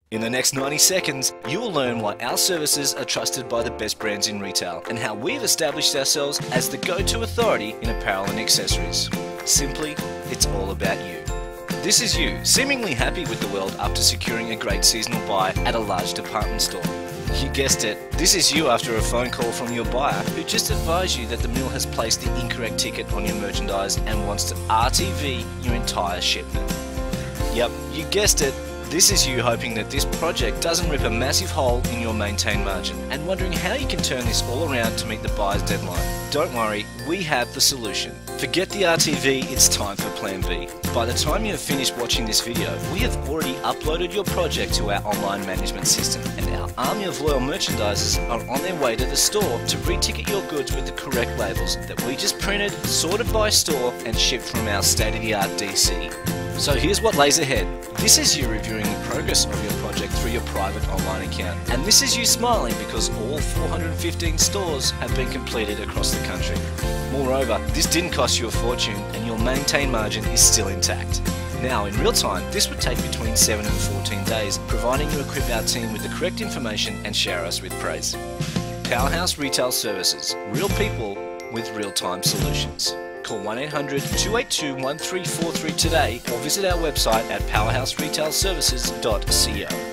In the next 90 seconds, you will learn why our services are trusted by the best brands in retail and how we've established ourselves as the go-to authority in apparel and accessories. Simply, it's all about you. This is you, seemingly happy with the world after securing a great seasonal buy at a large department store. You guessed it, this is you after a phone call from your buyer who just advised you that the mill has placed the incorrect ticket on your merchandise and wants to RTV your entire shipment. Yep, you guessed it. This is you hoping that this project doesn't rip a massive hole in your maintained margin and wondering how you can turn this all around to meet the buyer's deadline. Don't worry, we have the solution. Forget the RTV, it's time for Plan B. By the time you have finished watching this video, we have already uploaded your project to our online management system and our army of loyal merchandisers are on their way to the store to re-ticket your goods with the correct labels that we just printed, sorted by store and shipped from our state-of-the-art DC. So here's what lays ahead. This is you reviewing the progress of your project through your private online account. And this is you smiling because all 415 stores have been completed across the country. Moreover, this didn't cost you a fortune and your maintained margin is still intact. Now, in real time, this would take between 7 and 14 days, providing you equip our team with the correct information and shower us with praise. Powerhouse Retail Services. Real people with real-time solutions. Call 1-800-282-1343 today or visit our website at powerhouseretailservices.co.